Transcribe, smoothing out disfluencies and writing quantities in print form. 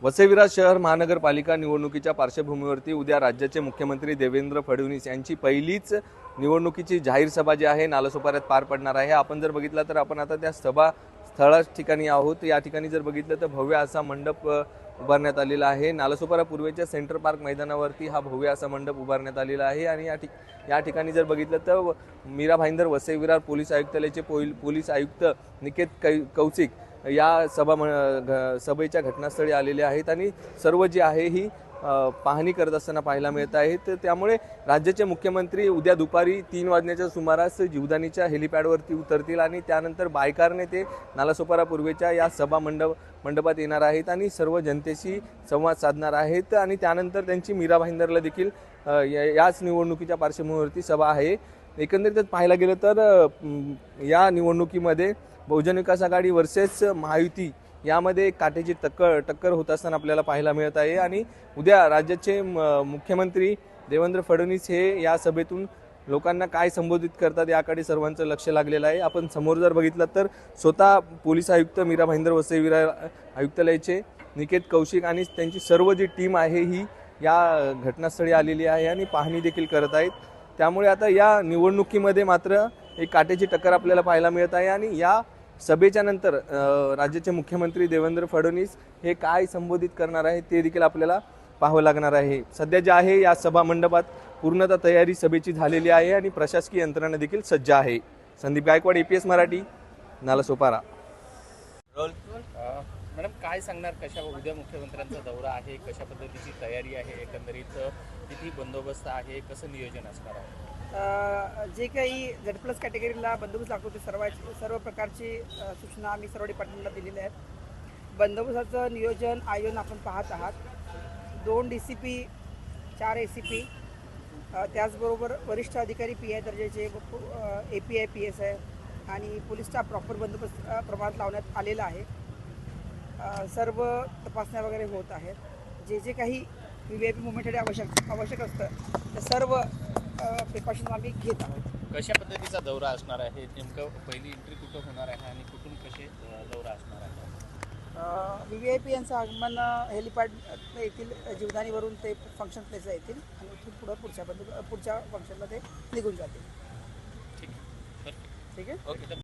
वसई विरार शहर महानगरपालिका निवडणुकीच्या पार्श्वभूमीवरती उद्या राज्याचे मुख्यमंत्री देवेंद्र फडणवीस यांची पहिलीच निवडणुकीची जाहीर सभा जी आहे नालासोपाऱ्यात पार पडणार आहे। आपण जर बघितलं तर आपण आता त्या सभा स्थळाच्या ठिकाणी आहोत। या ठिकाणी जर बघितलं तर भव्य असा मंडप उभारण्यात आलेला आहे। नालासोपारा पूर्वेच्या सेंटर पार्क मैदानावरती हा भव्य असा मंडप उभारण्यात आलेला आहे आणि या ठिकाणी जर बघितलं तर मीरा भाईंदर वसई विरार पोलीस आयुक्तालयाचे पोलीस आयुक्त निकेत कौशिक या सभेच्या घटनास्थळी आलेले आहेत आणि सर्व जे आहे ही पाहणी करत असताना पाहायला मिळत आहे। तर त्यामुळे राज्याचे मुख्यमंत्री उद्या दुपारी 3 वाजण्याच्या सुमारास जीवदानीच्या हेलिपॅडवरती उतरतील आणि त्यानंतर बायकारने ते नालासोपारा पूर्वेच्या या सभा मंडपात येणार आहेत आणि सर्व जनतेशी संवाद साधणार आहेत आणि त्यानंतर त्यांची मीरा भाईंदरला देखील याच निवडणुकीच्या पार्श्वभूमीवरती सभा आहे। एकंदरीतच पाहायला गेलं तर या निवडणुकीमध्ये बहुजन विकास आघाडी वर्सेस महायुती यामध्ये काटेची टक्कर होत असताना आपल्याला पाहायला मिळत आहे आणि उद्या राज्याचे मुख्यमंत्री देवेंद्र फडणवीस हे या सभेतून लोकांना काय संबोधित करतात याकडे सर्वांचं लक्ष लागलेलं आहे। आपण समोर जर बघितलं तर स्वतः पोलीस आयुक्त मीरा भाईंदर वसई विरार आयुक्तालयाचे निकेत कौशिक आणि त्यांची सर्व जी टीम आहे ही या घटनास्थळी आलेली आहे आणि पाहणी देखील करत आहेत। त्यामुळे आता या निवडणुकीमध्ये मात्र एक काटेची टक्कर आपल्याला पाहायला मिळत आहे आणि या सभेच्या नंतर राज्याचे मुख्यमंत्री देवेंद्र फडणवीस हे काय संबोधित करणार आहे ते देखील आपल्याला पाहावं लागणार आहे। सध्या जे आहे या सभा मंडपात पूर्णतः तयारी सभेची झालेली आहे आणि प्रशासकीय यंत्रणा देखील सज्ज आहे। संदीप गायकवाड, APS मराठी, नालासोपारा। मॅडम काय सांगणार, कशा उद्या मुख्यमंत्र्यांचा दौरा आहे, कशा पद्धतीची तयारी आहे, एकंदरीत किती बंदोबस्त आहे, कसं नियोजन असणार आहे? जे काही Z+ कॅटेगरीला बंदोबस्त लागतो ते सर्व प्रकारची सूचना आम्ही सर्व डिपार्टमेंटला दिलेल्या आहेत। बंदोबस्ताचं नियोजन आयोजन आपण पाहत आहात। 2 DCP, 4 ACP, त्याचबरोबर वरिष्ठ अधिकारी PI दर्जाचे API PSI आणि पोलीस स्टाफ प्रॉपर बंदोबस्त प्रमाणात लावण्यात आलेला आहे। सर्व तपासण्या वगैरे होत आहेत। जे काही VIP मुवमेंटसाठी आवश्यक असतं ते सर्व प्रिकॉशन आम्ही घेत आहोत। कशा पद्धतीचा दौरा असणार आहे, नेमकं पहिली एंट्री कुठं होणार आहे आणि कुठून कसे दौरा असणार आहे? VIP यांचं आगमन हेलिपॅड येथील जीवदानीवरून ते फंक्शन प्लेसला येतील आणि इथून पुढं पुढच्या फंक्शनला ते निघून जातील। ठीक आहे, ठीक आहे। ओके।